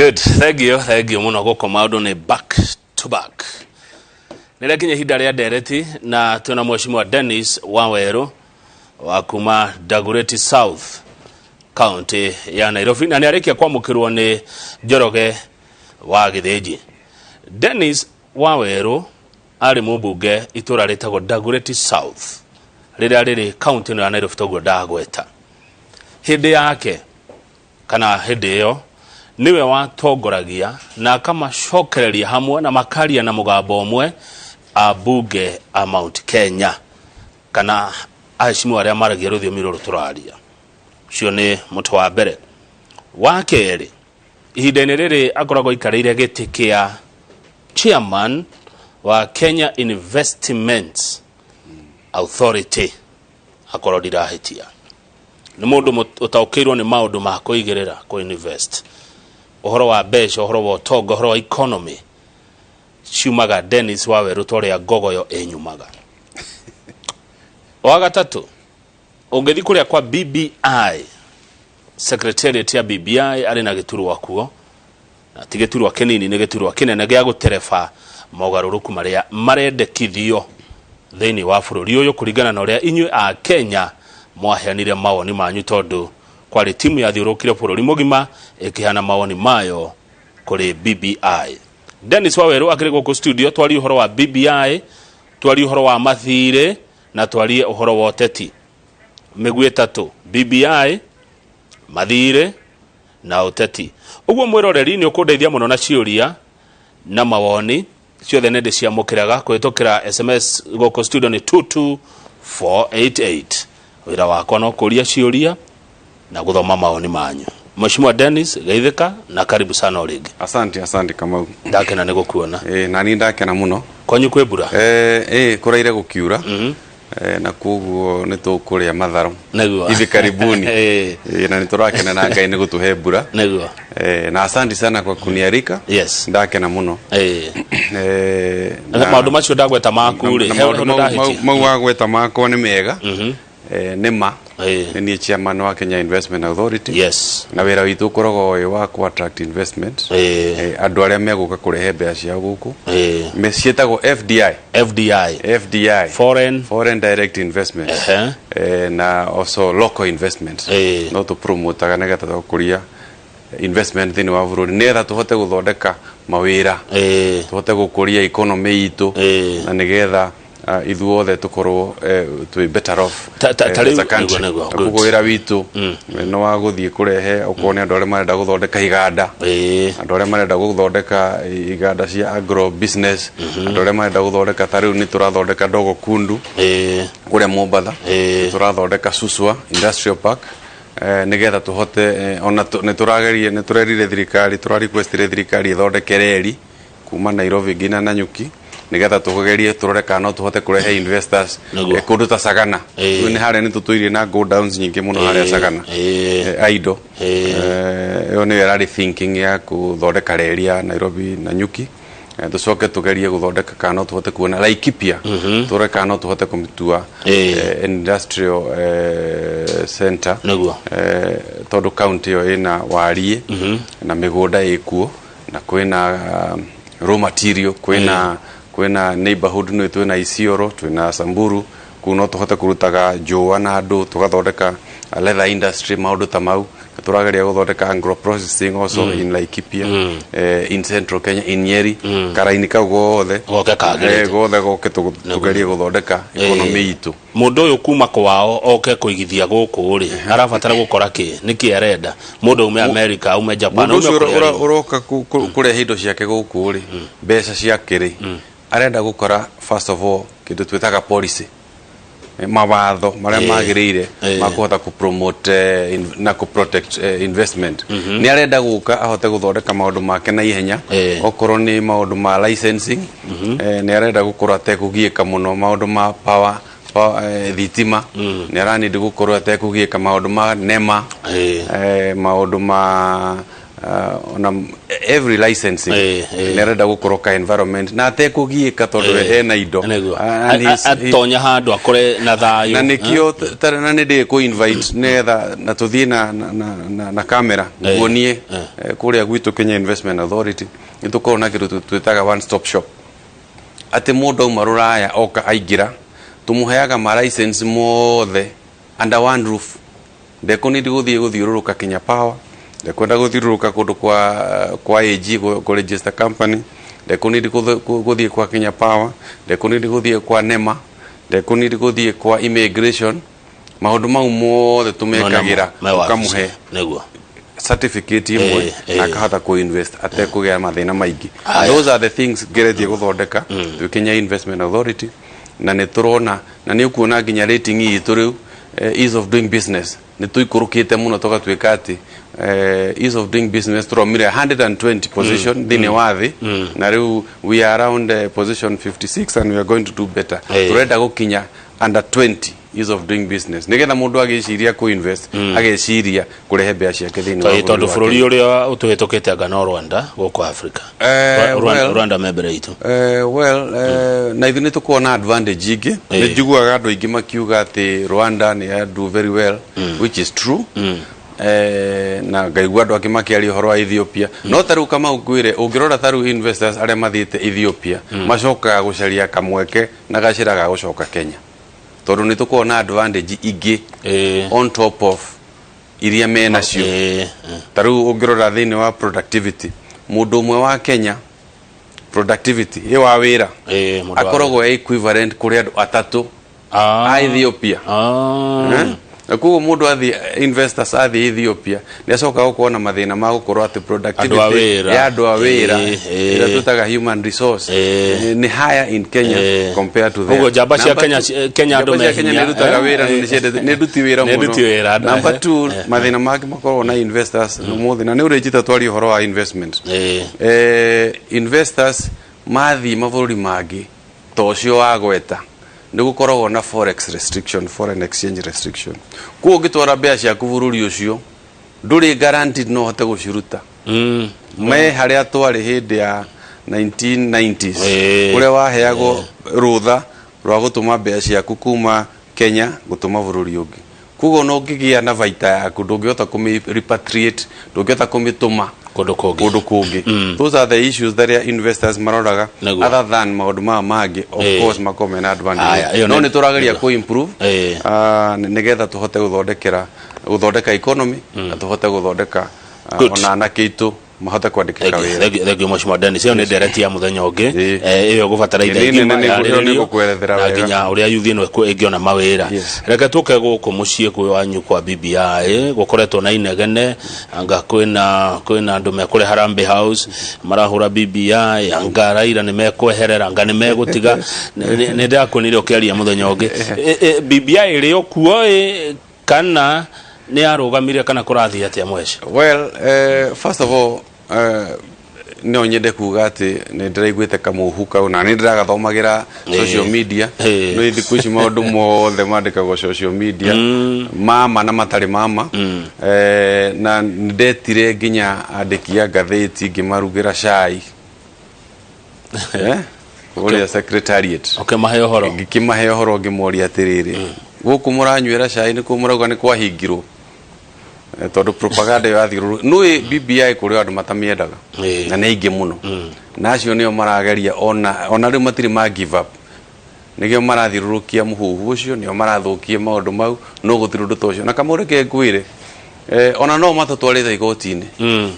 Good, thank you muno goko maundu ni back to back. Nirekinya hinda ria ndereti na tuna mheshimiwa Dennis Waweru wa kuma Dagoretti South County ya Nairobi na niarikia kwamukirwo ni Njoroge wa Githĩnji. Dennis Waweru ari mubunge itura ritagwo Dagoretti South riria riri county ya Nairobi toguo ndagweta. Hindi yake kana hindi yo niwe watongoragia na kama shokereria hamwe na makaria na mugambo omwe abunge a Mount Kenya kana aheshimiwa aria maragia rũthiomi rũrũ tũraria. Cio nĩ mũtwe wa mbere. Wa kerĩ, ihinda-inĩ rĩrĩ akoragwo ikarĩire gĩtĩ kĩa chairman wa Kenya Investment Authority akorwo ndirahitia. Nĩ mũndũ ũtaũkĩirwo nĩ maũndũ ma kũigĩrĩra kũ invest. Uhoro wa mbeca, uhoro wa ũtonga, uhoro wa economy ciumaga Dennis Waweru toria ngogoyo enyumaga. Wa gatatu, ũngĩthi kũrĩa kwa BBI secretariat ya BBI arĩ na gĩturwa kuo na ti gĩturwa kĩnini nĩ gĩturwa kĩnene gĩa gũtereba mogarũrũku marĩa marendekithio thĩinĩ wa bũrũri ũyũ kũringana na ũrĩa inyuĩ a Kenya mwaheanire mawoni manyu tondũ kwari timu ya thiũrũkire bũrũri mũgima ĩkĩhana mawoni mayo kũrĩ BBI. Dennis Waweru akĩrĩ gũkũ studio twari ũhoro wa BBI, twari ũhoro wa mathirĩ na twari ũhoro wa ũteti. Mĩguĩ ĩtatũ: BBI, mathirĩ na ũteti. Ũguo mwĩroreri nĩ ũkũndeithia mũno na ciũria na mawoni ciothe nĩ ndĩciamũkĩraga kũhĩtũkĩra SMS gũkũ studio ni 22488. Wĩra wakwa no kũria ciũria na guthoma maoni manyu. Mheshimiwa Dennis, geithika na karibu sana oringi. Asante Kamau. Ndakena nĩ gũkuona. Na ni ndakena muno. Kwanyu kwĩ mbura? Kũraire gũkiura. Na kuguo nĩ tũkũrĩa matharũ. Nĩguo. Hivi karibuni. Na nĩtũrakena na Ngai nĩ gũtũhe mbura. Nĩguo. Na asante sana kwa kuniarika. Yes. Ndakena muno. Maũndũ macio ndagweta maku rĩ. Mau wagweta makwa nĩ mega. Nĩma. Ni chairman wa Kenya Investment Authority. Yes. Na wĩra witũ ũkoragwo wa ku attract investment. Andũ arĩa megũka kũrehe mbeca ciao gũkũ. Ciĩtagwo FDI. Foreign direct investment. Na also local investment. No to promote aga nĩgetha gũkũria investment thĩinĩ wa bũrũri nĩgetha tũhote gũthondeka mawĩra. Tũhote gũkũria economy itũ na nĩgetha ithuothe tukorwo to be better off as a country. Kuko wĩra witũ no wa gũthiĩ kũrehe okone andũ arĩa marenda gũthondeka iganda, andũ arĩa marenda gũthondeka iganda cia agro business, andũ arĩa marenda gũthondeka tarĩu nĩ tũrathondeka Dogo Kundu kũrĩa Mombasa, tũrathondeka Suswa Industrial Park nĩgetha tũhote ona nĩ tũrageria nĩ tũrerire thirikari tũra-requestire thirikari ĩthondeke reri kuma Nairobi nginya Nanyuki nĩgetha tũgerie tũrore kana no tũhote kũrehe investors kũndũ ta Sagana. Nĩ harĩa nĩ tũtũirie na go downs nyingĩ mũno harĩa Sagana aido. Ĩyo nĩ rarĩ thinking ya gũthondeka reri ya Nairobi Nanyuki. Tũcoke tũgerie gũthondeka kana no tũhote kuona Laikipia tũrore kana no tũhote kũmitua industrial center tondũ county ĩyo ĩna wariĩ na mĩgũnda ĩkuo na kwĩna raw material kwĩna neighborhood no twĩna Isiolo twĩna Samburu kuno tũhote kũrutaga njũa na andũ tũgathondeka leather industry maũndũ ta mau tũrageria gũthondeka agro processing also in Laikipia in Central Kenya in Nyeri karaini kau gothe goke tũgerie gũthondeka economy itũ. Mũndũ ũyũ kuma kwao oke kũigithia gũkũ rĩ arabatara gũkora kĩ nĩkĩ arenda mũndũ ume America ume Japan ũroka kũrehe indo ciake gũkũ rĩ mbeca ciake rĩ arenda gũkora first of all kĩndũ twĩtaga policy mawatho marĩa magĩrĩire makũhota ku promote na ku protect investment. Nĩ arenda gũka ahote gũthondeka maũndũ make na ihenya okorwo nĩ maũndũ ma licensing nĩ arenda gũkorwo atekũgiĩka mũno maũndũ ma power thitima nĩ aranindi gũkorwo atekũgiĩka maũndũ ma NEMA maũndũ ma on every licensing nerenda gukoroka environment na atekugiika tondu ena indo atonya handu akore na thayu na nikio tarana nindi ku invite netha na tuthie na camera guonie kuria gwitu Kenya Investment Authority nitukorona kitu twitaga one stop shop ati mundu uma ruraya oka aingira tumuheaga ma license mothe under one roof ndekunidi guthiururuka Kenya Power ndekwenda guthiururuka kundu kwa AG ku register company ndekunidi guthie kwa Kenya Power ndekunidi guthie kwa NEMA ndekunidi guthie kwa immigration maundu mau mothe tumekagira ukamuhe neguo certificate imwe na kahota ku invest atekugia mathina maingi. Those are the things geretie guthondeka Kenya Investment Authority na niturona na ni ukuona nginya rating yitu riu ease of doing business ni tuikurukite muno tugatwika ati ease of doing business turomire 120 position thini wathi na riu we are around position 56 and we are going to do better. Turenda gukinya under 20 ease of doing business nigetha mundu agiciria ku invest ageciria kurehe bia ciake thini wa tondu bururi uria utuhetokete anga no Rwanda goko Africa Rwanda member itu na ithu ni tukuona advantage ingi ni njiguaga andu ingi makiuga ati Rwanda ni do very well which is true na ngaigua andu akimakiaria horo wa Ethiopia no taru kama ugwire ungirora taru investors aria mathiite Ethiopia macoka gucaria kamweke na gaciraga gucoka Kenya tondu ni tukuona advantage ingi on top of iria mena cio taru ungirora thini wa productivity mundu umwe wa Kenya productivity wa wira akoragwo equivalent kuri andu atatu a Ethiopia kuko mundu athi investors athi Ethiopia ni acoka gukorwo mathina ma gukorwo ati productivity ya andu a wira ira tutaga human resource ni higher in Kenya compared to ugo jamba cia Kenya andu me Kenya ni rutaga wira ni nduti wira muno number 2 mathina maki makorwo na investors no muthi na ni urejita twari horo wa investment investors mathi mavururi magi tocio wa gweta nigukoragwo na forex restriction foreign exchange restriction ku ungitwara bia cia kuvururi ucio nduri guaranteed no hote guciruta me haria twari hindi ya 1990s kuria waheagwo rutha rwa gutuma bia cia kuma Kenya gutuma vururi ungi kugo no ngigia na vaita yaku ndungihota kumi repatriate ndungihota kumituma kundu kungi those are the issues that investors maroraga other than maundu ma mangi of course makome na advantage no ni turageria ku improve nigetha tuhote guthondeka economy na tuhote guthondeka ona na kitu mahota kwandikika wira thegio mheshimiwa Dennis yo ni ndereti ya muthenya ungi iyo gubatara ithegi na nginya uria yuthi no ingiona mawira reke tuke guku mucie kwi wanyu kwa BBI gukoretwo na inegene anga kwina andu mekure Harambe House marahura BBI anga Raila ni mekweherera anga ni megutiga ni ndakonire ukiaria muthenya ungi BBI ri okuo kana ni arugamire kana kurathi atia mwesha first of all no nyende kuga ati ni ndiraiguite kamuhuka na ni ndiragathomagira social media no ithiku ici maundu mothe mandikagwo social media mama na matari mama na ndetire nginya andiki a ngatheti ngimarugira cai kuria secretariat mahe uhoro ngikimahe uhoro ngimoria atiriri guku muranywira cai ni kumurauga ni kwahingirwo tondu propaganda ya thiru no BBI kuri andu matamiendaga na ni ingi muno nacio nio marageria ona ri matiri ma give up nigio marathirurukia muhuhu ucio nio marathukia maundu mau no guthiru tocio na kamureke ngwire ona no matatwarite igotini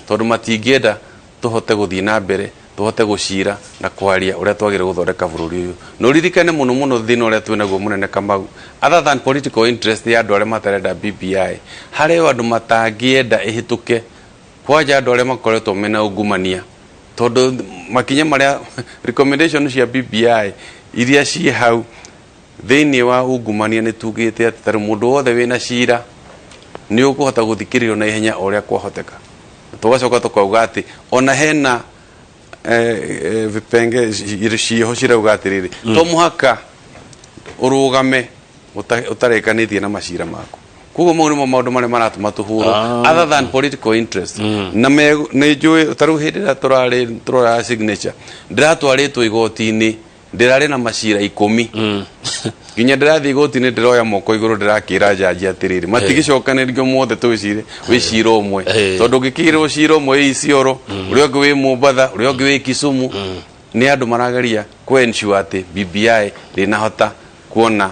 tondu matingienda tuhote guthii na mbere tuhote gucira na kwaria uria twagire guthondeka bururi uyu no ririkane muno thina uria twinaguo munene Kamau other than political interest ya andu aria matarenda BBI hari andu matangienda ihituke kwaja andu aria makoretwo mena ungumania tondu makinya maria recommendation cia BBI iria ci hau thini wa ungumania ni tugite ati taru mundu wothe wina cira ni ukuhota guthikiririo na ihenya uria kwahoteka tugacoka tukauga ati ona hena vipenge ciho cirauga atiriri to muhaka urugame utarekanitie na macira maku kugo mo nimo maundu mare maratuma tuhuro other than political interest na me ne njui taru hindira turara signature ndiratwaritwo igoti-ini ndirari na macira 10 ginya ndirathi igoti-ini ndiroya moko iguru ndirakira jaji atiriri matigicokaniryo mothe twicire wicira umwe tondu ngikirwo cira umwe Isiolo uria ungi wi Mombatha uria ungi wi Kisumu ni andu marageria ensure ati BBI rinahota kuona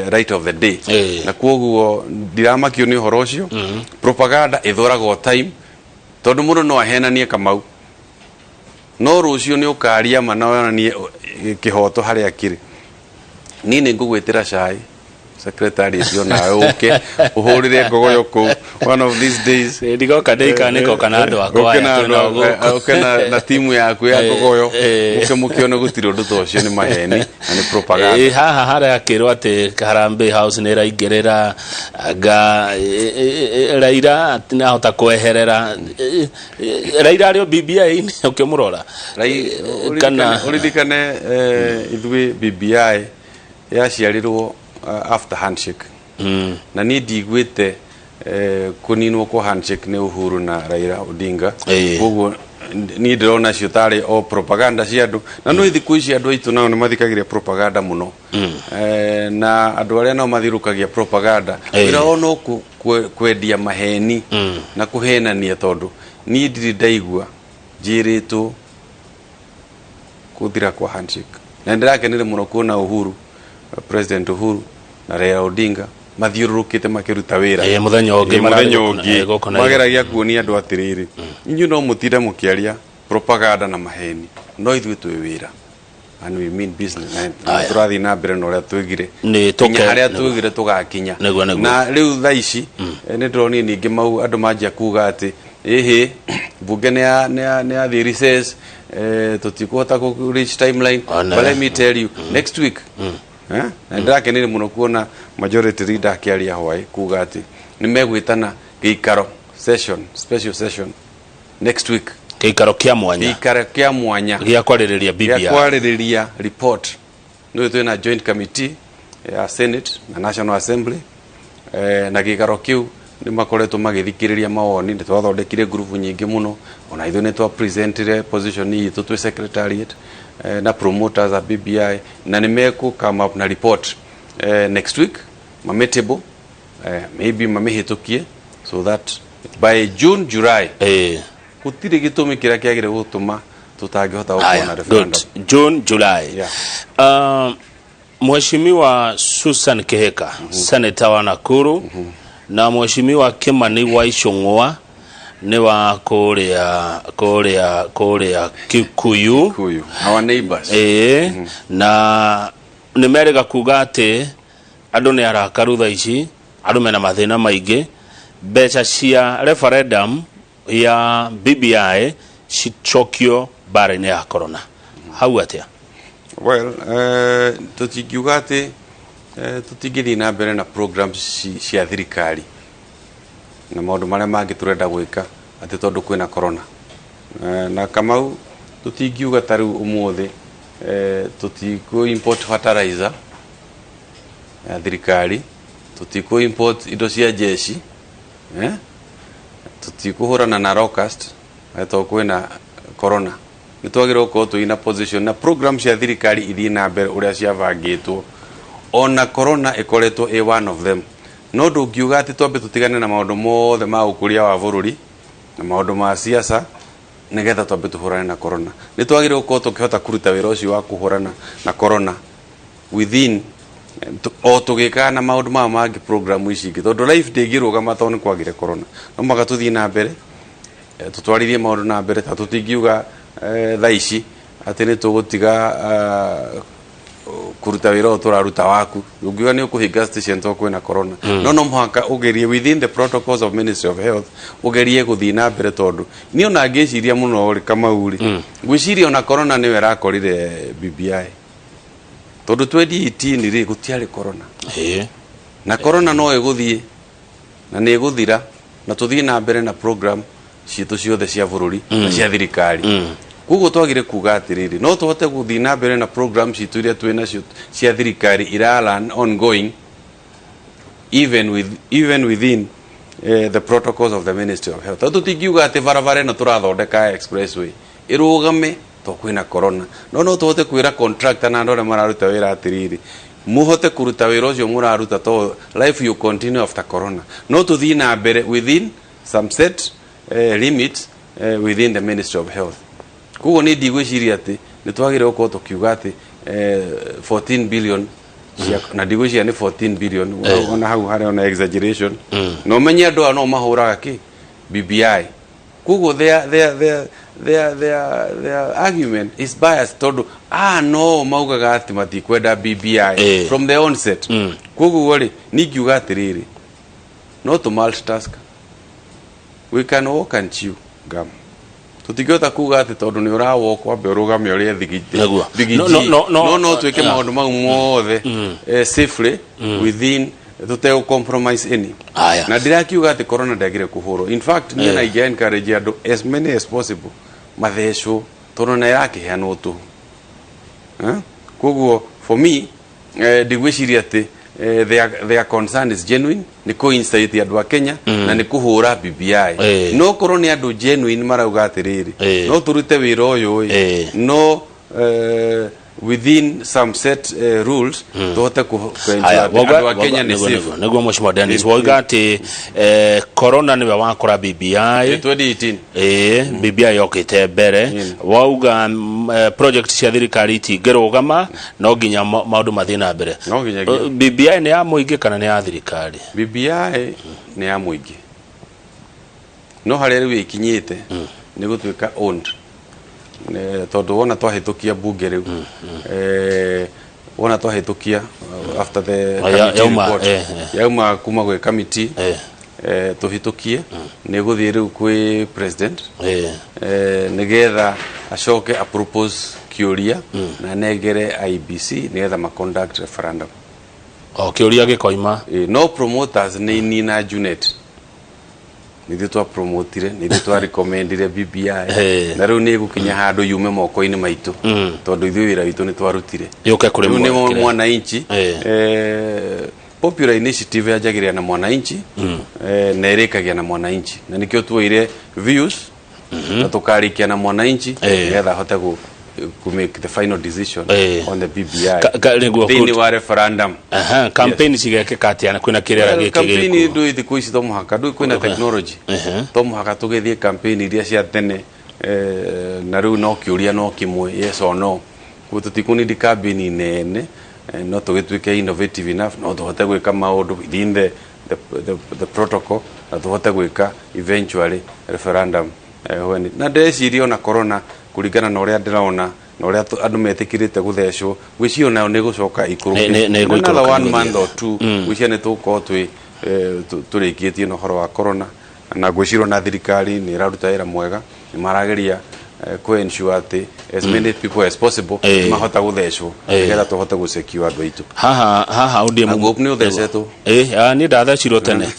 right of the day na kuoguo ndiramakio ni horo ucio propaganda ithoragwo time tondu mundu no ahenanie Kamau no rucio ni ukaria manawonanie kihoto haria kiri nini ngugwitira cai secretary cio na uke uhurire ngogoyo ku one of these days ndigoka ndeika niko kana andu akwa ukena na timu yaku ya ngogoyo mukiona gutiro ndu tocio ni maheni na ni propaganda haha haria akirwa ati Harambee House ni raingirira anga Raila tinahota kweherera Raila ario BBI ni ukimurora kana uridikane ithwe BBI yaciarirwo after handshake na ni ndigwite kuninwo kwa handshake ni Uhuru na Raila Odinga koguo ni ndirona cio tari o propaganda cia andu na no ithiku ici andu aitu nao ni mathikagiria propaganda muno na andu aria no mathirukagia propaganda wira ono kwendia maheni na kuhenania tondu ni ndiri ndaigua njiritu kuthira kwa handshake na ndirakenire muno kuona Uhuru President Uhuru na Raila Odinga mathiururukite makiruta wira muthenya ungi mageragia kuonia andu atiriri inyu no mutinde mukiaria propaganda na maheni no ithui twi wira and we mean business na turathi na mbere no ria twigire ni tukinya haria twigire tugakinya na riu thaici ni ndroni ningi mau andu manjia kuga ati bunge ne the recess tutikuhota ku reach timeline but let me tell you next week na ndakenire muno kuona majority leader akiaria hwai kuga ati ni megwitana giikaro session special session next week giikaro kia mwanya gia kwaririria report no twina joint committee ya Senate na National Assembly na giikaro kiu ni makoretwo magithikiriria mawoni ndi twathondekire group nyingi muno ona ithu ni twa presentire position itu twi secretariat na promoters a BBI na nimeku come up na report next week mametable maybe mamehitukie so that by July gutire gitumi kiria kiagire gutuma tutangihota gukona referendum July Mheshimiwa Susan Kihika senator wa Nakuru na Mheshimiwa Kimani wa Icung'wa ni wa kuria Kikuyu our neighbors na nimerega kuga ati andu ni arakaru thaici andu mena mathina maingi beca cia referendum ya BBI cicokio bara-ini ya corona hau atia well tutingiuga ati tutingithi na mbere na programs cia thirikari na maundu maria mangi turenda gwika ati tondu kwina corona na Kamau tutingiuga tariu umuthi tutiku import fertilizer ya thirikari tutiku import indo cia jeshi tutikuhurana na locust eto kwina corona nitwagire uko tuina position na programs cia thirikari ithi na mbere uria cia vangitwo ona corona ikoretwo one of them no ndungiuga ati twambe tutigane na maundu mothe ma ukuria wa bururi na maundu ma siasa nigetha twambe tuhurane na corona nitwagire uko tukihota kuruta wira ucio wa kuhurana na corona within o tugika na maundu ma mangi program ici ingi tondu life ndingirugama tondu kwagire corona no magatuthii na mbere tutwarithie maundu na mbere ta tutingiuga thaici ati ni tugutiga kuruta wira uturaruta waku ungiuga ni ukuhinga station to kwina corona no muhaka ugerie within the protocols of Ministry of Health ugerie guthii na mbere tondu ni ona ngiciria muno uri Kamauri ngwiciria ona corona ni wera korire BBI tondu 2018 ri gutiari corona na corona no iguthie na ni iguthira na tuthii na mbere na program citu ciothe cia bururi na cia thirikari kugo twagire kuga atiriri no tuhote guthii na mbere na program citu iria twina cia thirikari irala ongoing even within the protocols of the Ministry of Health. Tutingiuga ati barabara no turathondeka expressway irugame to kwina corona no tuhote kwira contractor na ndore mararuta wira atiriri muhote kuruta wira ucio muraruta to life you continue after corona no tuthii na mbere within some set limits within the Ministry of Health. Kugo ni ndigwiciria ati ni twagire uko tukiuga ati 14 billion na ndigwiciria ni 14 billion ona hau hari ona exaggeration no menye andu no mahuraga ki BBI. Kugo their argument is biased todo no maugaga ati matikwenda BBI from the onset. Kugo wori ningiuga atiriri no to multitask, we can walk and chew gum. Tutigota kuga ati tondu ni urawo kwa be urugame uri thigiti no tweke maundu mau mothe safely within tuteo compromise any na ndirakiuga ati corona ndagire kuhuro. In fact ni na again encourage adu as many as possible mathesho tondu na yake hano tu kuguo for me ndigwiciria ati their concern is genuine ni coincide andu a Kenya na ni kuhura BBI no corona andu genuine marauga atiriri no turute wira uyu no within some set rules tuhote kuenjoy andu a Kenya ni safe. Neguo Mheshimiwa Dennis wauga ati corona niwe wakora BBI 2018 BBI yokite mbere wauga project cia thirikari itingirugama no nginya maundu mathina mbere. BBI ni ya muingi kana ni ya thirikari? BBI ni ya muingi no hari riu ikinyite ni gutwika owned tondu wona twahitukia bunge riu wona twahitukia after the report yauma kuma gwe committee tuhitukie ni guthie riu kwi president nigetha acoke apropose kiuria na negere IBC nigetha ma conduct referendum. Kiuria gikoima no promoters ni nina Junet nithu twa promotire nithu twa recommendire BBI na riu ni gukinya handu yume moko-ini maitu tondu ithu wira witu ni twarutire yuke kuri mwananchi popular initiative yajagiria na mwananchi na irikagia na mwananchi na nikio tuire views na tukarikia na mwananchi getha hote to make the final decision on the BBI thini wa referendum. Campaign sigeke katiana kwina kirera giki campaign ndu ithiku ici to muhaka ndu kwina technology to muhaka tugithie campaign iria cia tene na riu no kiuria no kimwe yes or no gututikuni di campaign nene no tugitwike innovative enough no tuhote gwika maundu within the protocol na tuhote gwika eventually referendum when na ndecirio na corona kuringana na uria ndirona na uria andu metikirite guthecwo gwicio nayo ni gucoka ikuru another 1 month or 2 gwicio ni tuko turikitie no horo wa corona na gwiciro na thirikari ni iraruta wira mwega ni marageria ku ensure ati as many people as possible mahota guthecwo nigetha tuhote gusecure andu aitu haha undie mugo ni utheceto ni ndathecirwo tene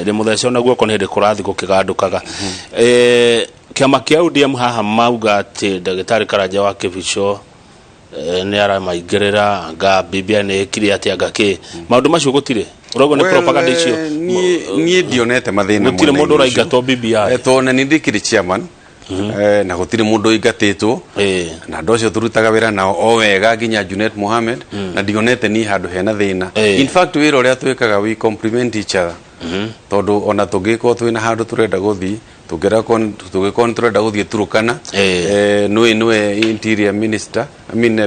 ndi muthecwo naguo ko ni ndi kurathi gukigandukaga kiama kia UDM haha mauga ati ndagitari Karanja wa Kibicho ni aramaingirira nga BBI ni kiri ati agaki maundu macio gutire urogo ni propaganda icio ni ndionete mathina gutire mundu uraigatwo BBI to na ni ndikiri chairman na gutire mundu ingatitwo na ndocio turutaga wira na o wega ginya Junet Mohammed na ndionete ni handu hena thina. In fact wira uria twikaga we complement each other tondu ona tugiko twina handu turenda guthi tugikon turenda guthie Turukana nwe interior minister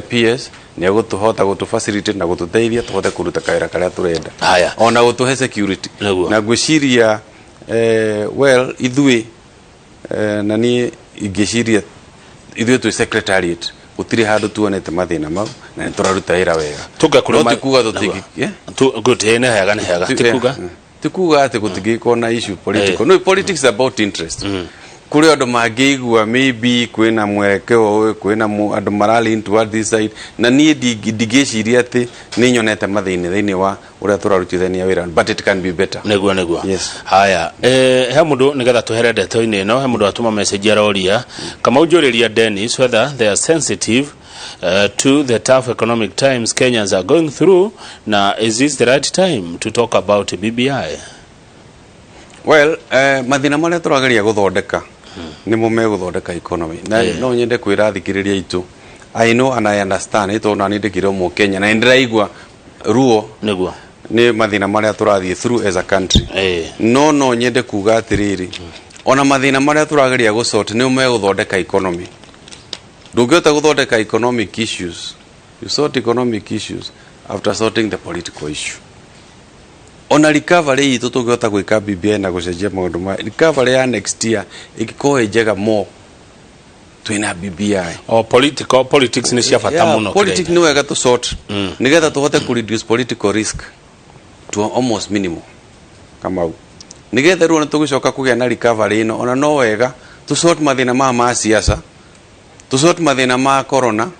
PS ni agutuhota gutufacilitate na gututeithia tuhote kuruta kaira karia turenda ona gutuhe security na gwiciria well ithui na ni ingiciria ithui tu secretariat gutire handu tuonete mathina mau na turaruta wira wega tugakurema kuga tutigi gutene hega ni hega tikuga ati gutigiko na issue political no politics is about interest kuri andu mangigua maybe kwina mwerekeo kwina andu marali into this side na ni ndigiciria ati ni nyonete mathini thini wa uria turarutithania wira but it can be better neguo haya he mundu nigetha tuherede toine no he mundu atuma message aroria kama ujuriria Dennis whether they are sensitive to the tough economic times Kenyans are going through. Now, is this the right time to talk about BBI? Well, mathina maria turageria guthondeka nimo megũthondeka economy na no nyende kwira thikiriria itu. I know and I understand ito na nindikire mu Kenya na ndiraigua ruo niguo ni mathina maria turathie through as a country. No nyende kuga atiriri ona mathina maria turageria gusort ni megũthondeka economy. Ndũngĩhota gũthondeka economic issues. You sort economic issues after sorting the political issue. Ona recovery itu tũngĩhota gwĩka BBI na gũcenjia maũndũ ma recovery ya next year ikikohe njega mo twina BBI. Politics ni cia bata muno. Politics ni wega to sort nigetha tuhote ku reduce political risk to almost minimum. Kama nigetha ruo tũgĩcoka kũgĩa na recovery ino ona no wega to sort mathina ma siasa, to sort mathina ma corona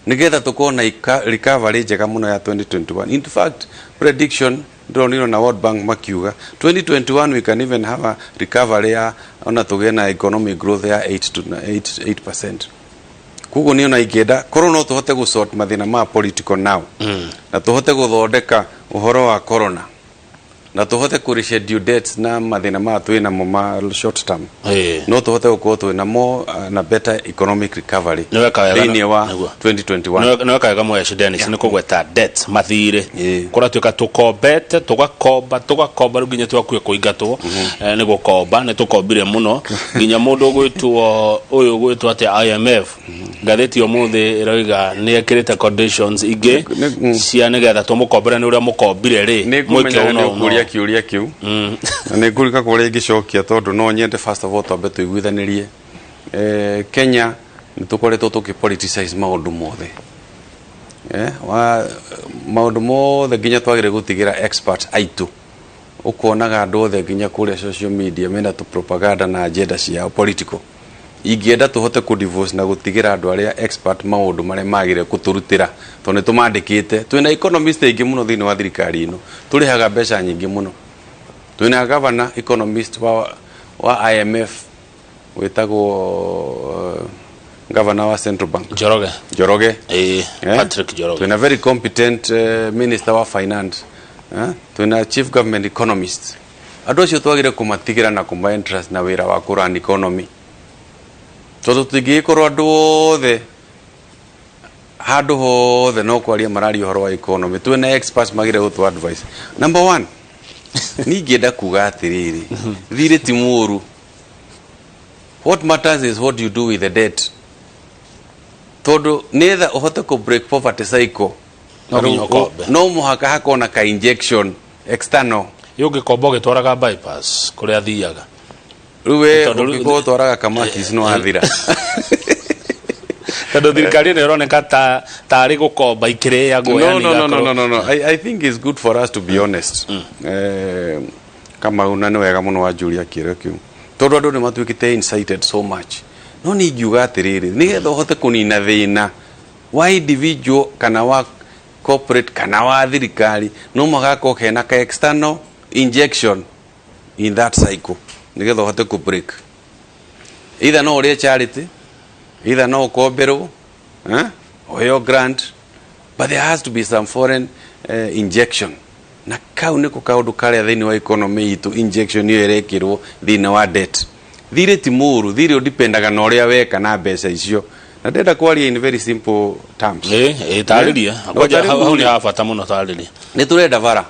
nigetha tukona recovery njega muno ya 2021. In fact, prediction Dronino na World Bank makiuga 2021 we can even have a recovery ya ona tugena economic growth ya 8%. Kugo niona igeda corona tuhote go sort mathina ma political now na tuhote guthondeka uhoro wa corona na tuhote ku reschedule dates na mathina ma twina mo ma short term no tuhote gukorwo twina mo na better economic recovery ni wa 2021 no weka gamo ya shidani sine kugweta debt mathire kora tuka tukombete tugakomba ruginya twakuye kuingatwo ni gukomba ni tukombire muno ginya mundu gwitwo uyu gwitwo ate IMF gatheti omuthi iroiga ni ekirite conditions ige cia nigetha tumukombere ni uria mukombire ri mwike uno kiuria kiu na ningurika kuria ingicokia tondu no nyende first of all twambe tuiguithanirie Kenya nitukoretwo tukipoliticize maundu mothe maundu mothe nginya twagire gutigira experts aitu ukonaga andu othe nginya kuria social media mena tu propaganda na agenda cia political ingienda tuhote ku divorce na gutigira andu aria expert maundu maria magire kuturutira to ni tumandikite twina economist ingi muno thini wa thirikari ino turihaga mbeca nyingi muno twina governor economist wa IMF wetagwo governor wa Central Bank Joroge Patrick Joroge twina very competent minister wa finance twina chief government economist andu acio twagire kumatigira na kumba interest na wira wa kuran economy todo tugikorwo andu othe handu hothe no kwaria marari uhoro wa economy twina experts magire gutu advice. Number 1 ni ngenda kuga atiriri thire ti muru. What matters is what you do with the debt. Todo neither uhote ku break poverty cycle no muhaka hakona ka injection external yugi kombo gitwaraga bypass kuria thiaga ruwe ukiko twaraga kamakis no athira tado thirikari ne roneka ta ari gukomba ikireagwo yani no I think it's good for us to be honest kama una ni wega muno wa Julia Kirekiu todo andu ni matuikite incited so much no ni ngiuga atiriri nigetha uhote kunina thina wa individual kana wa corporate kana wa thirikari no magako kena ka external injection in that cycle nigetha uhote ku break either no uri charity either no kombero or your grant but there has to be some foreign injection na kau niko kaundu karia thini wa economy itu injection iyo irekirwo thini wa debt thire ti muru thire udipendaga na uria weka na mbeca icio na ndenda kwaria in very simple terms tariria kwaja hau ni afata muno tariria ni turenda bara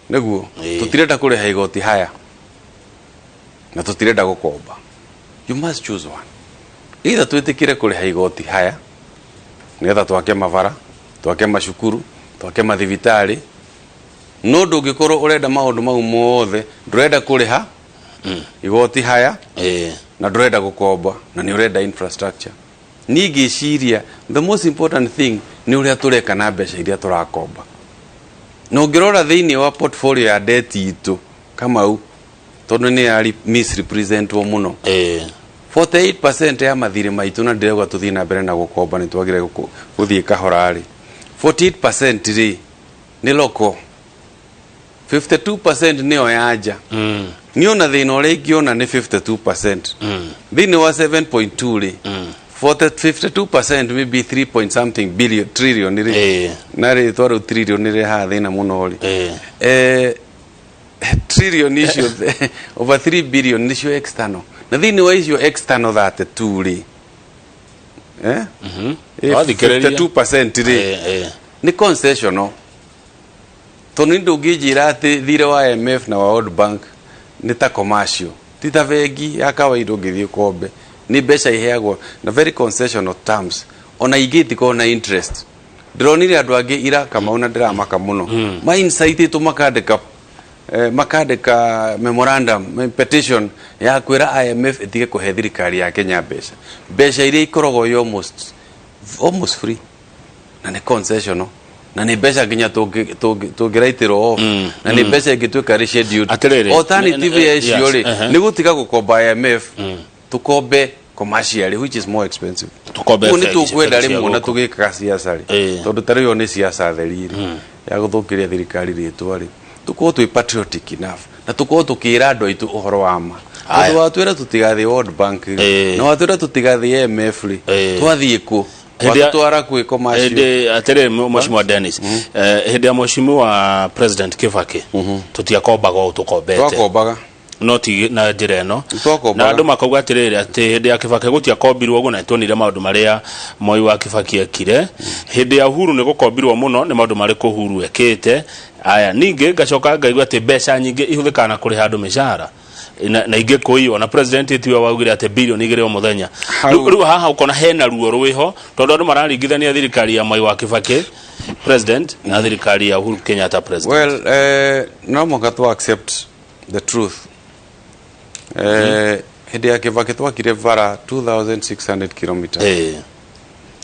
niguo tutirenda kuriha igoti haya na tutirenda gukomba. You must choose one. Either twitikire kuriha igoti haya nigetha twake mavara twake mashukuru twake mathibitari no ndungikorwo urenda maundu mau mothe ndurenda kuriha igoti haya na ndurenda gukomba na ni urenda infrastructure ni ngiciria the most important thing ni uria tureka na mbeca iria turakomba no ngirora thini wa portfolio ya debt itu kama u tondu ni ari misrepresent wo muno 48% ya mathire maitu na ndirego tuthii na mbere na gukomba ni twagire guthii kahorari 48% ri ni loko 52% ni oyaja ni ona thina uri ngiona ni 52% thini wa 7.2 ri 52% maybe 3 point something billion trillion na ri twaru trillion ri ha thina muno ri trillion icio over 3 billion nicio external na thini wa icio external 32 ri 52% ri ni concessional toni ndũngĩnjĩra atĩ thire wa IMF na wa World Bank ni ta commercial tita vengi ya kawaida ũngĩthiĩ kombe ni mbeca iheagwo na very concessional terms ona igĩtiko na interest ndĩronire andũ angĩ ira kama una ndĩramaka muno ma insight tu makandĩka memorandum petition ya kwĩra IMF ĩtige kũhe thirikari ya Kenya mbeca iria ikoragwo almost free na ni concessional na ni mbeca nginya tũngĩraitĩrwo off na ni mbeca ingĩtuĩka rescheduled alternative ya icio rĩ nĩ gũtiga gũkomba IMF tukombe commercially which is more expensive tukombe ni tukwenda rimwe na tugikaga siasa ri tondu tariyo ni siasa theriri ya guthukiria thirikari ritwa ri tuko twi patriotic enough na tuko tukira andu aitu uhoro wa ma andu watwira tutigathi World Bank na watwira tutigathi IMF ri twathie ku watwara kwi commercial atere mheshimiwa Dennis hindi ya mheshimiwa President Kibaki tutiakombaga tukombete twakombaga noti na njireno na andu makauga atiriri ati hindi ya Kibaki gutia kombirwo uguo na tonire maundu maria Moi wa Kibaki ekire hindi ya Uhuru ni gukombirwo muno ni maundu mari Uhuru ekite aya ninge gacoka ngaigua ati mbeca nyingi ihuthikana kuri handu mishahara na inge kuiyo na president itiwa waugire ati bilioni 2 o muthenya riu haha ukona hena ruo rwiho tondu andu mararingithania thirikari ya Moi wa Kibaki president na thirikari ya Uhuru Kenyatta president well no moga to accept the truth hindi ya Kibaki twakire vara 2600 kilometers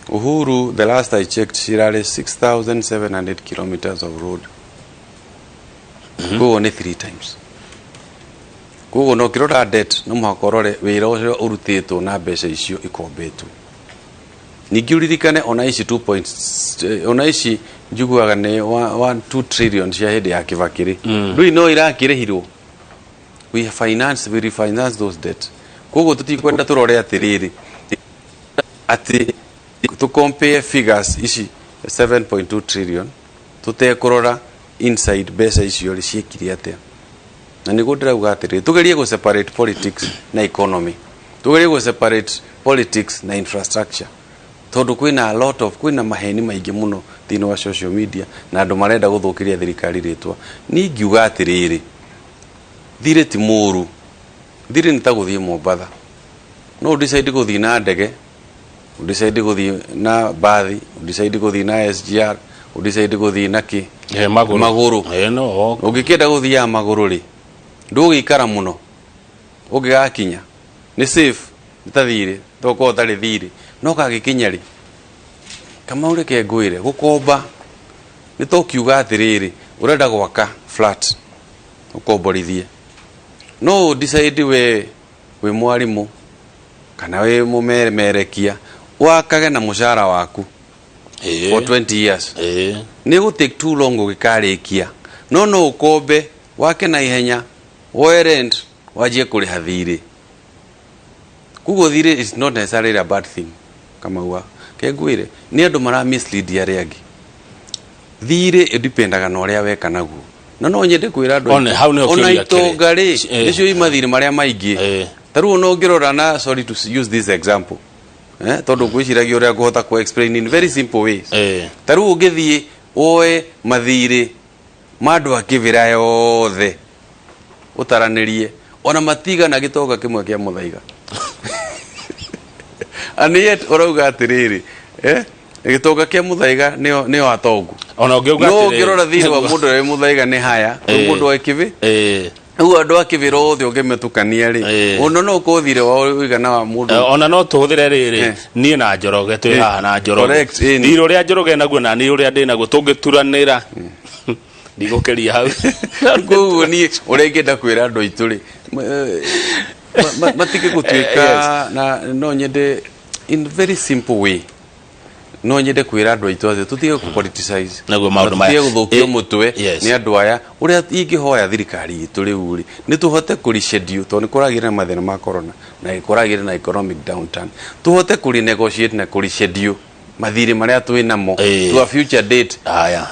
Uhuru the last I checked shirare 6700 kilometers of road go on 3 times go no kirora debt no makorore wira ucio urutitwo na mbeca icio ikombetu ningiuririkane ona ici 2 points ona ici njiguaga ne 2 trillion cia hindi ya Kibaki ri ndui no irakirihirwo we refinance those debt kogo tutikwenda turore atiriri ati to compare figures ici 7.2 trillion tutekurora inside besa icio ri ciekiri atia na nigo ndirauga atiriri tugerie go separate politics na economy tugerie go separate politics na infrastructure tondu kwina a lot of kwina maheni maingi muno thino wa social media na andu marenda guthukiria thirikari ritwa ni ngiuga atiriri thire ti muru thire nitaguthie Mombatha no decide guthie na ndege decide guthie na bathi decide guthie na SGR decide guthie na ki maguru no ungikenda guthia maguru ri ndugikara muno ungigakinya ni safe nitathire toko tari thire no kagikinya ri kama ureke ngwire gukomba ni tokiuga atiriri urenda gwaka flat ukomborithie no decide we mwarimu kana we mumerekia wakage na mushara waku for 20 years ni go take too long ugikarikia no ukombe wake na ihenya rent wajie kuri hathiri kugo thire is not necessarily a bad thing kama wa kegwire ni andu mara mislead ya reagi thire idipendaga na uria weka naguo na no nyende kwira andu ona itongari nicio imathire maria maingi taru no ngirora na sorry to use this example tondu gwiciragia uria kuhota ku explain in very simple ways taru ungithie oe mathire mandu akivira yothe utaranirie ona matiga na gitoga kimwe kia muthaiga aniyet urauga atiriri gitoga kia muthaiga nio atongu ona ungiuga atiriri no ngirora thiri wa mundu we muthaiga ni haya mundu wa kivi ugu andu akivira othe ungimetukania ri ono no kuthire wa uigana wa mundu ona no tuhuthire riri nie na njoroge twi haha na njoroge thiri uria njoroge naguo na ni uria ndi naguo tungituranira ndigukeria hau kuguo ni urengenda kwira andu aitu ri matike gutwika na no nyende in very simple way no nyende kwira andu aitu athe tutige ku politicize naguo maundu maya tutige guthukio mutwe ni andu aya uria ingihoya thirikari itu riu ri ni tuhote ku reschedule to ni kuragire na mathina ma corona na kuragire na economic downturn tuhote ku renegotiate na ku reschedule mathiri maria twinamo to a future date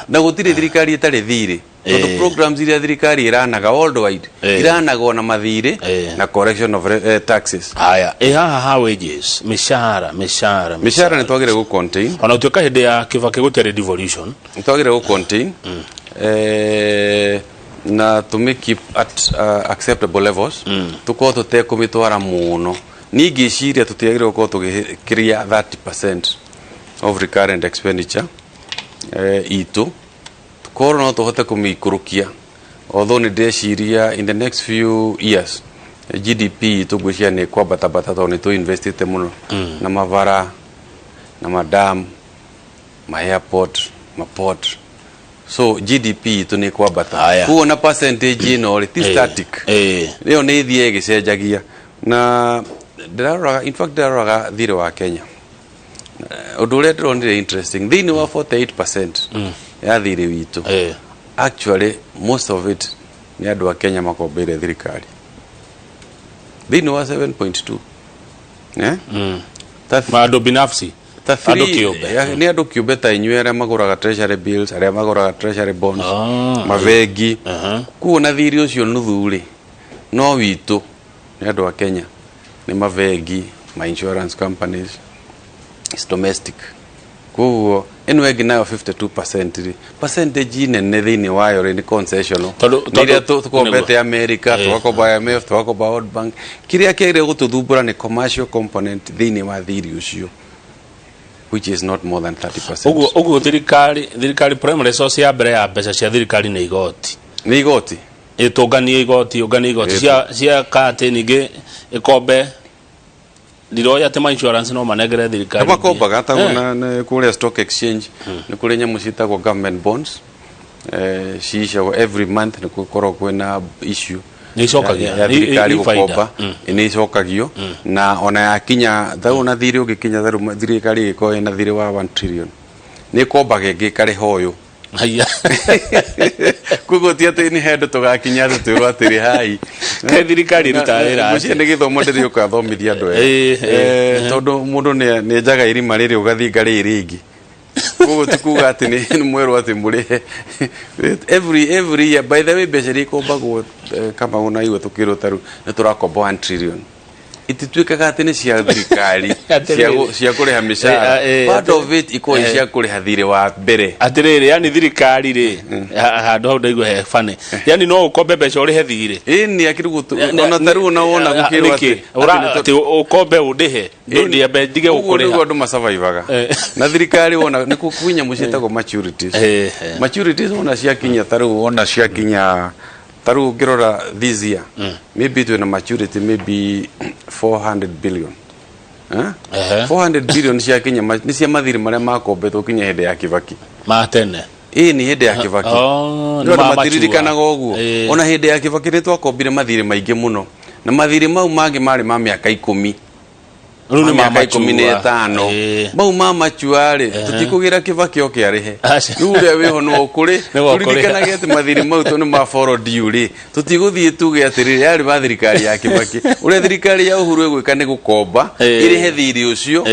na gutire thirikari itari thiri the programs iria thirikari iranaga worldwide iranaga na mathiri na correction of taxes haha wages mishahara ni twagire gu contain ona utuka hinde ya Kibaki gutire devolution twagire gu contain na to make it at acceptable levels tuko tutekumitwara muno ningi ciria tutiagire guko tugikiria 30% of recurrent expenditure itu koro no tuhote kumikurukia although ni ndeciria in the next few years GDP tugwishia ni kwa bata to ni to investite muno na mavara na madam ma airport ma port so GDP to ni kwa bata kuona percentage ino ri static leo ni thie gicenjagia na ndaraga in fact ndaraga thire wa Kenya odore ndire interesting thini wa 48% ya thire witu actually most of it ni andu wa Kenya makombere thirikari thini wa 7.2 maandu binafsi andu kiumbe ni andu kiumbe ta inywera maguraga treasury bills aria maguraga treasury bonds mavegi kuona thiri ucio nuthuri no witu ni andu wa Kenya ni mavegi ma insurance companies is domestic kuo enwegi nayo 52% percentage nene thini wayo ni concessional niria tukombete America tukoba IMF tukoba World Bank kiria kire gututhumbura ni commercial component thini wa thiri ucio which is not more than 30%. Ugu thirikari primary source ya mbere ya mbeca cia thirikari ni igoti itunganie igoti cia kate ningi ikombe liroya tema insurance no manegere thirikari kama komba gata na kule stock exchange ni kule nyamu citagwo government bonds ciisha every month ni gukoro kwina issue ni cokagia thirikari gukomba ni cokagio na ona yakinya thau na thiri ugikinya thau thirikari giko ina thiri wa 1 trillion ni komba gikari hoyo haya kugotia tini hedo tugakinya tu atiri hai ke thirikari rutawira mucie ni githomo ndiri ukathomithia andu tondu mundu ni njaga irima riri ugathi ngari iringi kugo tikuga ati ni mweru ati muri every year by the way beceri kombagwo kama una iwe tukiro taru ni turakomba 1 trillion ititwikaga ati ni cia thirikari cia kuriha mishahara part of it iko cia kuriha thire wa mbere atiriri yani thirikari ri handu hau ndaigua he fane yani no ukombe mbeca urihe thire ni akirugutu ona taru na wona gukirwa ati ukombe undihe ndio mbe ndige ukuriha ndio ndo survivaga na thirikari wona ni kukunya mucitagwo maturities wona cia kinya taru wona cia kinya taru ngirora this year maybe to a maturity maybe 400 billion 400 billion cia Kenya ni cia mathiri maria makombetwo kinya hinde ya Kibaki matene ni hinde ya Kibaki ndio matiririkana goguo ona hinde ya Kibaki ni twakombire mathiri maingi muno na mathiri mau mangi mari ma miaka 10 runi mama 15 mau mama chuare tutikugira Kibaki okiarihe ure weho no ukuri turirikana gete mathiri mau to ni ma forward yuri tutiguthie tuge atiri yari ba thirikari ya Kibaki ure thirikari ya Uhuru egwika ni gukomba irihe thiri ucio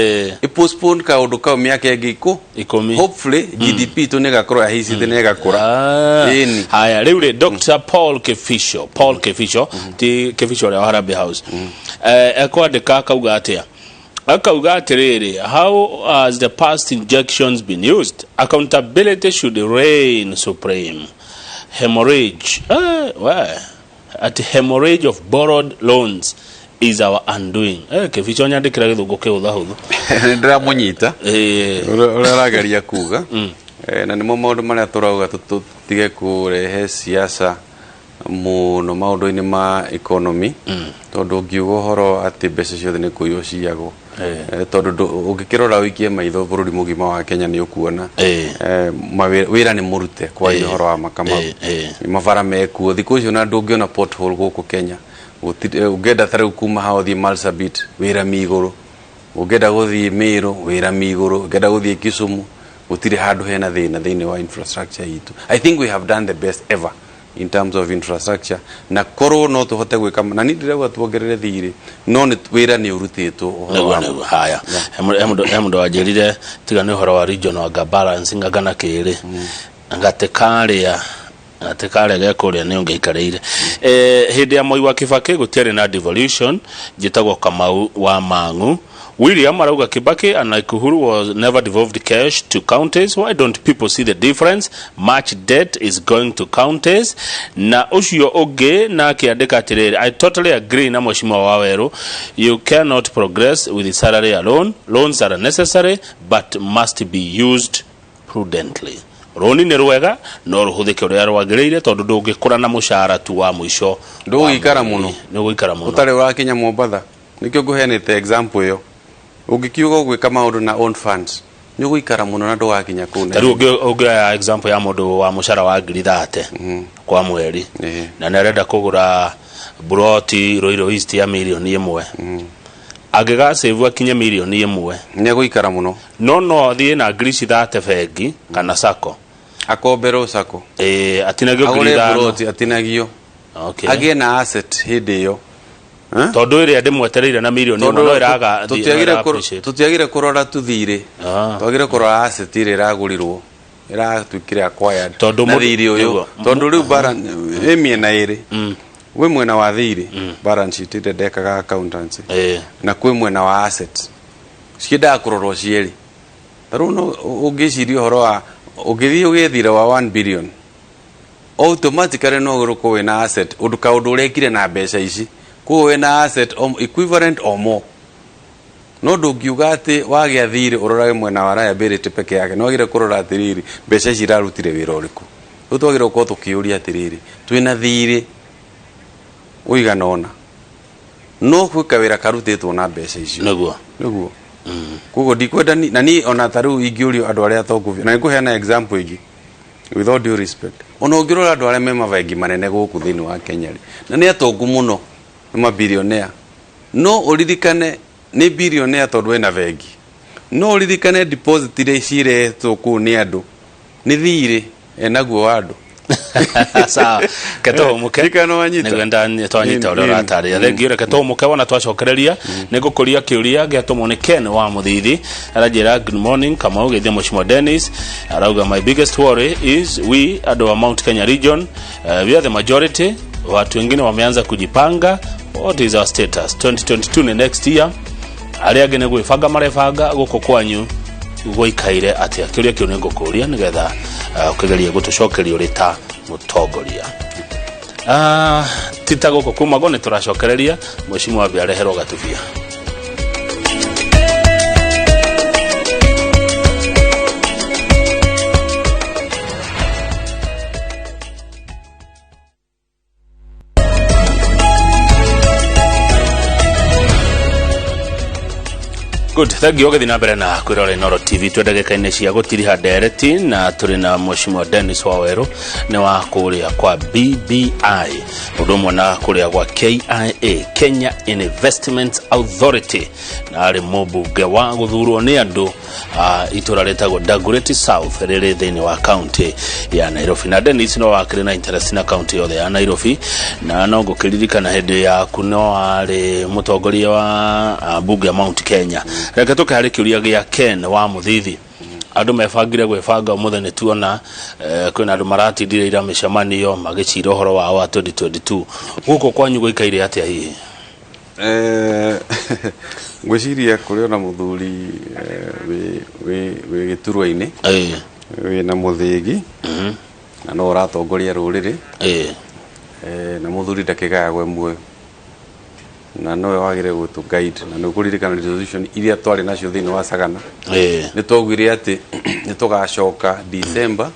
i postpone ka undu ka miaka ingi 10 hopefully GDP to ne gakoro hici te ne gakura ini haya riure Dr. Paul Kefisho ti Kefisho ya Harambee House ekwandika kauga atia akauga atiriri how has the past injections been used accountability should reign supreme hemorrhage hemorrhage of borrowed loans is our undoing Kefisho nyandikira githungu kiutha huthu ndira munyita uraragaria kuga na nimo maundu maria turauga tutige kurehe siasa muno maundu-ini ma economy tondu ngiuga horo ati mbeca ciothe ni kuyo ciago tondu ungikirora wikie maitho bururi mugima wa Kenya ni ukuona wira ni murute kwa horo wa makama mavara mekuo thiku icio na ndungiona pothole guku Kenya ugenda thare kuma hao thi Marsabit wira miguru ungenda guthii Miru wira Miguru ungenda guthii Kisumu gutire handu hena thina wa infrastructure yitu. I think we have done the best ever in terms of infrastructure na korwo no tuhote gwika na ni ndirauga tuongerere thiri no ni wira ni urutitwo nego haya emundo wajerire tiga ni horo wa regional balance ngagana kiri ngatekaria gekuria ni ungeikarire hindi ya Moi wa Kibaki gutiari na devolution jitagwo Kamau wa Mang'u. William Arauga Kibaki and Uhuru was never devolved cash to counties. Why don't people see the difference? Much debt is going to counties. Na ucio oge na kiandika atiriri. I totally agree na Mheshimiwa Waweru. You cannot progress with the salary alone. Loans are necessary but must be used prudently. Roni ni rwega no ruhuthike uria rwagiriire tondu ndungikura na mushara tu wa mwisho ndugikara muno ndugikara muno utari urakinya Mombatha nikyo nguhenete example yo ugikiuga gwika maundu na own funds ni guikara muno na ndugakinya kuna tari ugia example ya mundu wa mushara wa ngiri 30 kwa mweri na narenda kugura broti Roiro East ya milioni 1 agiga save akinya milioni 1 ni guikara muno no thie na ngiri 30 bengi kana sako akombero sako atinagio ngiri 5 atinagio okay agie na asset hindi yo tondu ire ndimwetereire na milioni 1 no iraga tutiagire kurora tuthire twagire kurora asset ire iragurirwo iratukire acquired na thiri uyu tondu riu bara emiena iri we mwena wa thiri balance sheet ire ndekaga accountancy na kwi mwena wa assets cikida kurorwo cieri taru no ungicirio horo wa ugithi ugithira wa 1 billion automatically no guruko we na asset uduka undu urekire na mbeca ici kuwe na asset equivalent or more no ndungiuga ati wagia thiri urorage mwena wa liability peke yake no gire kurora atiriri mbeca ici irarutire wira uriku utwagire uko tukiuria atiriri twina thiri uigana ona no kwika wira karutitwo na mbeca ici niguo kugo ndikwenda na ni ona taru ingiurio andu aria tokuvia na nikuheana example igi with all due respect ona ungirora andu aria me mavengi manene guku thini wa Kenya na ni atongu muno ni mabilionea no uririkane ni billionaire tondu ena vengi no uririkane deposit ire cire tuku ni andu ni thiri enaguo andu sawa keto muke nigwenda twanyita uri rataria thengire keto muke wona twacokereria nigukuria kiuria giatumwo ni Ken wa Muthithi arajira good morning kama ugethia Mheshimiwa Dennis arauga my biggest worry is we at our Mount Kenya region we are the majority watu wengine wameanza kujipanga. What is our status? 2022 ni next year. Aria gene gwifanga marefanga guko kwanyu goikaire atia kiuria kiu ningukuria nigetha ukigeria gutucokeria urita mutongoria. Tita guko kuma gone turacokereria Mheshimiwa Biareherwo gatubia. Good, thank you. Gethina mbere na kwirora Inoro TV twendegeka-ini cia gutiriha ndereti na turi na Mheshimiwa Dennis Waweru ni wa kuria kwa BBI udumwe na kuria kwa KIA Kenya Investment Authority na ari mubunge wa guthurwo ni andu itura retagwo Dagoretti South riri thini wa county ya Nairobi na Dennis no wakire na interest na county yothe ya Nairobi na no gukiririkana hindi ya kuno ari mutongoria wa bunge ya Mount Kenya. Reke tuke hari kiuria gia Ken wa Muthithi andu mebangire gwebanga umuthene tuona kwina andu maratindire ira mishamanio magicira horo wao wa 2022 guko kwanyu goikaire atia hihi ngwiciria kuri ona muthuri we giturwa-ini we na muthigi na no uratongoria ruriri na muthuri ndakigayagwe mwe na nowe wagire gutu guide na nukuririkana resolution iria twari nacio thini wa Sagana ni togwire ati ni tugacoka December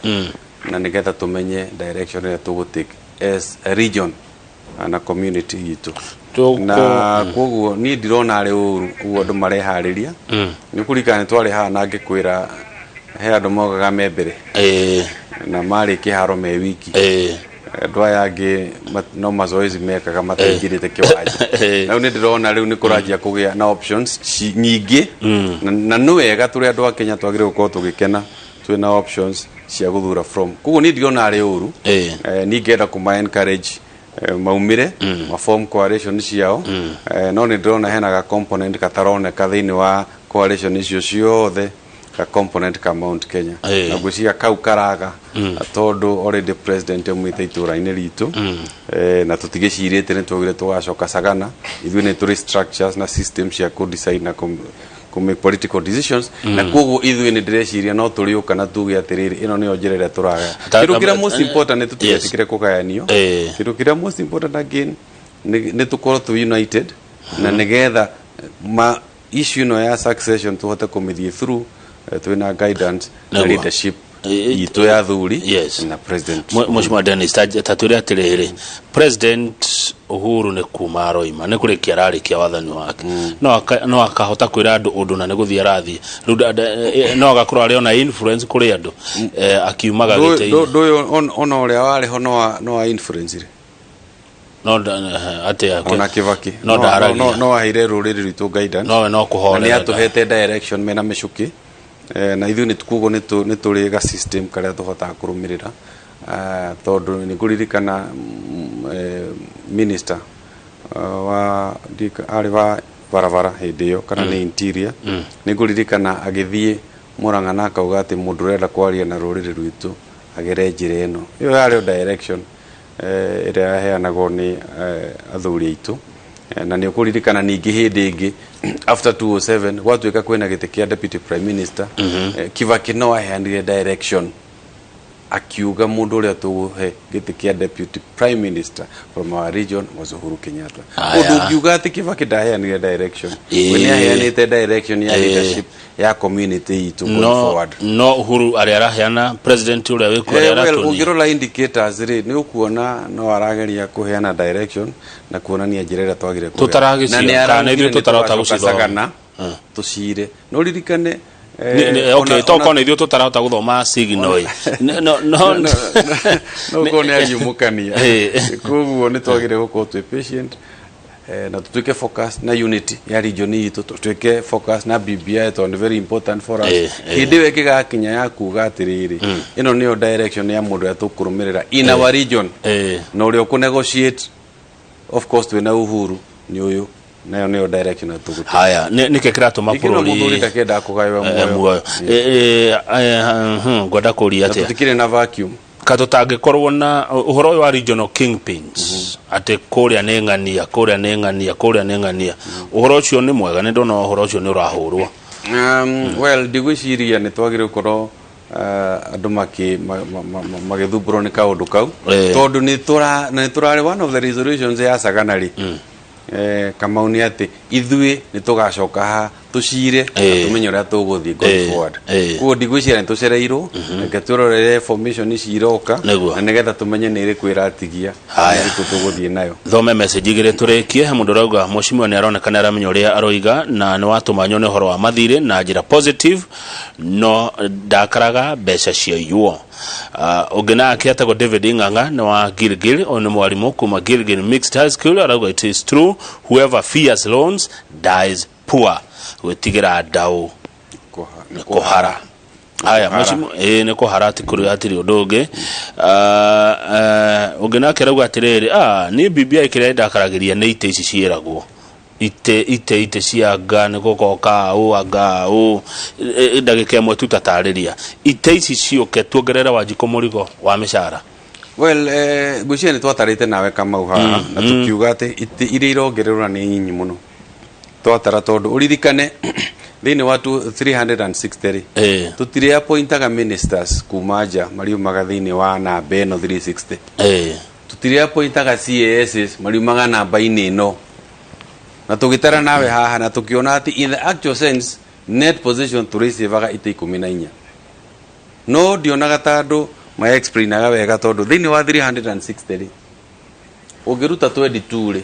na nigetha tumenye direction ya tugutake as a region na community yitu na koguo ni ndirona ari uru ugo andu marehariria ni kurikana twari ha na ngikwira he andu mogaga membere na mari kiharo me wiki ndwaya angi no mazoezi mekaga mataingirite kiwanja na ni ndirona riu ni kurajia kugia na options nyingi na no wega turi andu a Kenya twagire gukorwo tugikena twina options cia guthura from kugu ni ndiona ari uru ni ngenda kuma encourage maumire ma form coalition ciao no ni ndirona hena ga component kataroneka thiini wa coalition icio ciothe ka component ka Mount Kenya na gwiciria kau karaga tondu already president mwite itura-ini ritu na tutigicirite ni twagire tugacoka sagana ithui ni turi structures na systems cia ku decide na ku make political decisions na koguo ithui ni direciria no turiuka na tuge atiriri ino ni onjerere turaga kirukira most important ni tutigetikire kugayanio kirukira most important again ni tukorwo tu united na nigetha ma issue no ya succession tuhote kumithie through twina guidance na leadership itu ya thuri na president Mheshimiwa Dennis taturi atiriri president Uhuru ni kuma roima ni kurikia rarikia wathani wake no akahota kwira andu undu na ni guthia rathi no agakorwo ari ona influence kuri andu akiumaga gitei ndo ona uria wari ho no influence ri no ate yake ona Kibaki no ahire ruriri ritu guidance no kuhola ni atuhete direction mena mishuki na ithu ni tukugo ni turi ga system karia tuhota kurumirira tondu ni kuririkana minister wa ari wa barabara hindio kana ni interior ni kuririkana agithie Murang'a na kauga ati mundu renda kwaria na ruriri rwitu agere njira ino iyo yari direction iria yaheanagwo ni athuri aitu na ni kuririkana ningi hindi ingi after 2007 gwatuika kwina gite kia deputy prime minister Kibaki no aheanire direction akiuga mundu uria tuhe gite kia deputy prime minister from our region was Uhuru Kenyatta undu kiuga ati Kibaki ndaheanire direction when aheanite direction ya leadership ya community itu going forward no Uhuru ari araheana president uria wiko ari aratuni ungirola indicators ri ni ukuona no arageria kuheana direction na kuonania njira twagire tutaragicia kana ithu tutarahota gucithoma tucire no ririkane okay toko ni thio tutarahota guthoma signal no kone ayumukania kuguo ni twagire gukorwo twi patient na tutuike focus na unity ya region itu tutuike focus na BBI to very important for us hindi weke ga kinya ya kuga atiriri ino niyo direction ya mundu ya tukurumirira in our region no uri ku negotiate of course twina Uhuru ni uyu nayo niyo direction ya tugutu haya nike kirato mapurori mundu ritakenda kugaiwa muoyo gwada kuria ate tutikire na vacuum katutangikorwo na uhoro wa regional kingpins ate kuria nengania uhoro ucio ni mwega ni ndona uhoro ucio ni urahurwo well digwiciria ni twagire gukorwo andu magithumburo ni kaundu kau tondu ni turari one of the resolutions ya saganari kamauni ati ithui ni tugacoka ha tucire tumenye uria tuguthii going forward kuo ndigwiciria ni tucereirwo ngeturorere formation iciroka na nigetha tumenye ni iri kwira atigia haya tuguthii nayo thome message igire turikie mundu rauga Mheshimiwa ni aronekana aramenya uria aroiga na ni watumanyo ni horo wa mathire na njira positive no ndakaraga mbeca cia yuo ugina akiata go David Ing'ang'a ni wa Gilgil on mwalimu kuma Gilgil Mixed High School arauga it is true whoever fears loans dies poor wetigira dau kuhara aya Mheshimiwa ni kuhara tikuri atiri udungi ugina kirauga atiriri ni BBI kiria ndakaragiria ni ite ici cieragwo ite cianga ni gukoka anga ndagika imwe tutatariria ite ici ciuke tuongerera Wanjiku murigo wa mishara well gwiciria ni twatarite nawe Kamau haha na tukiuga ati ite iri irongererwa ni nyinyi muno twatara tondu uririkane thini wa 360 tutire appointaga ministers kumaja mariumaga thini wa namba ino 360 tutire appointaga CAS mariumaga namba ino na tugitara nawe haha na tukiona ati in the actual sense net position turisivaga ite 14 no dionaga tandu ma explainaga wega tondu thini wa 360 ugiruta 22 ri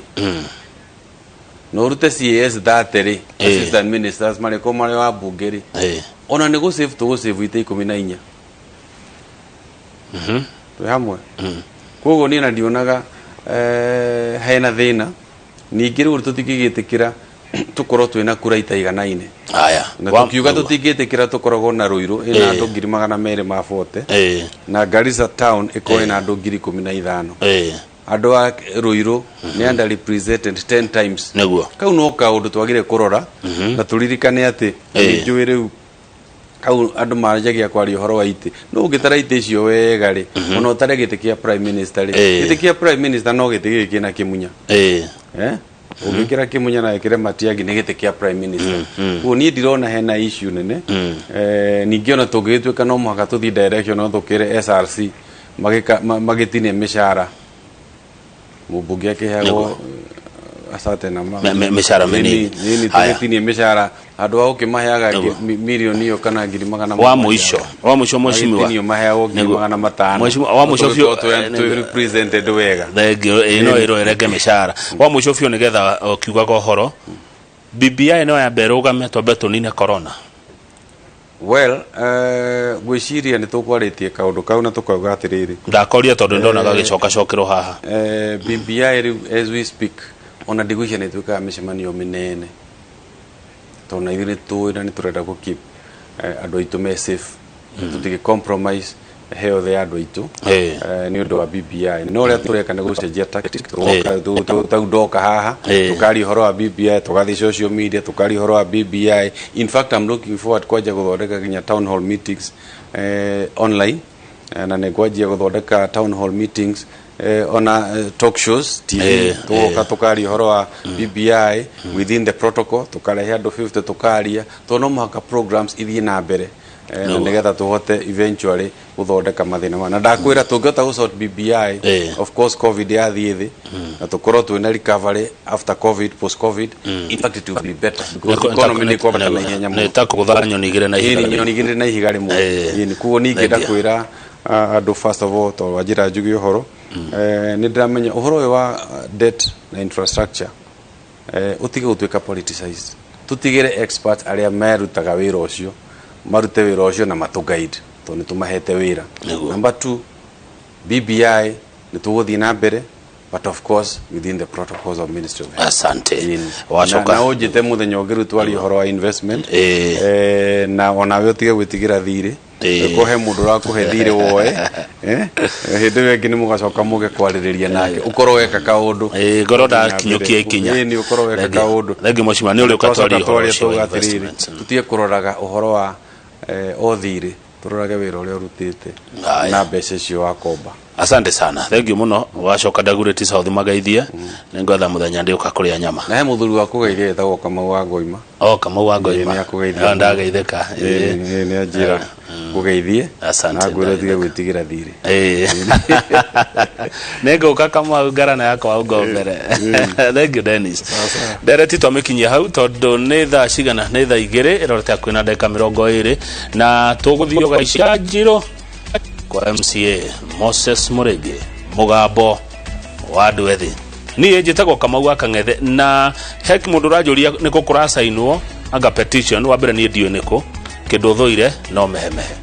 no rute CAS 30 assistant ministers mariko mari wa bungeri ona ni go save ite 14 tu hamwe koguo ni na ndionaga hena thina ningi riu tutigigitikira tukorwo twina kura itaiganaine aya na tukiuga tutigitikira tukoragwo na Ruiru ina andu 240 na Garissa town iko ina andu 15,000 andu a Ruiru ni under represented 10 times neguo kau no kaundu twagire kurora na turirikane ati njui riu kau andu marjagia kwari horo wa ite no ngitara ite icio wega ri ona utare gite kia prime minister ri gite kia prime minister no gite giki na kimunya ugikira kimunya na ekire matiagi ni gite kia prime minister uo ni ndirona hena issue nene ningiona tugitweka no mwaka tuthi direction no thukire SRC magitinie mishara mubunge yake hago asate na mishara menini ni tugitinie mishara andu au kimaheaga milioni yo kana 200 wa mwisho mweshimiwa ni maheago 500 mweshimiwa wa mwisho fio to represented wega thegio ino erege mishara wa mwisho fio nigetha kiuga gohoro BBI no ya berugame tobeto nine corona well gwiciria ni tukwaritie kaundu kau na tukauga atiriri ndakoria tondu ndona gagicoka cokero haha BBI as we speak ona digusha ni tuka mishemanio minene tona ithire tuira ni turenda ku keep andu aitu me safe tutige compromise health ya andu aitu ni undu wa BBI no ria tureka na gucenjia tactics tudoka haha tukari horo wa BBI tugathi social media tukari horo wa BBI in fact I'm looking forward kwaja guthondeka ginya town hall meetings online na negwajia guthondeka town hall meetings ona talk shows TV tukari horo wa BBI within the protocol tukarehe andu 50 tukaria tono mwaka programs ithie na mbere na nigetha tuhote eventually guthondeka mathina na ndakwira tungota gusort BBI of course covid yathie thi na tukorwo twina recovery after covid post covid in fact it will be better because economy ni kwa bata na ihenya ni takugutha nyoni igire na ihiga rimwe ni kuo ningi ndakwira andu first of all to wajira njugi uhoro ni ndamenya uhoro wa debt na infrastructure utige gutwika politicized tutigire experts aria merutaga wira ucio marute wira ucio na matuguide to ni tumahete wira number 2 BBI ni tuguthi na mbere but of course within the protocols of Ministry of Health. Asante wacoka na ujite muthenya ugiru twari horo wa investment na ona we utige gwitigira thiri kohe mundu rakuhe thiri woe hindi wengi ni mugacoka muge kwaririria nake ukorwo weka kaundu ngoro ndakinyukia ikinya ni ukorwo weka kaundu thegi mushima ni uri ukatwari horo tutie kuroraga uhoro wa o thiri turorage wira uria urutite na mbeca cio wakomba. Asante sana thegio muno wacoka Ndagureti South magaithie ningatha muthenya ndi uka kuria nyama na he muthuri wa kugeithia etagwo Kamau wa Ngoima Kamau wa Ngoima ni akugeithia ndageitheka ni ajira kugeithie asante na ngwire tige gwitigira thiri nego Kamau ngarana yakwa ugo mbere thegio Dennis Dereti twamikinyia hau tondu ni thaa cigana ni thaa 2 irorete kwina ndeka 20 na tuguthio gaicia njiro kwa MCA Moses Murege mugambo wa andu ethi ni njitagwo Kamau Akang'ethe na hek mundu rajuria niko kurasainwo anga petition wa mbere ni ndio niko kindu thuire no mehemehe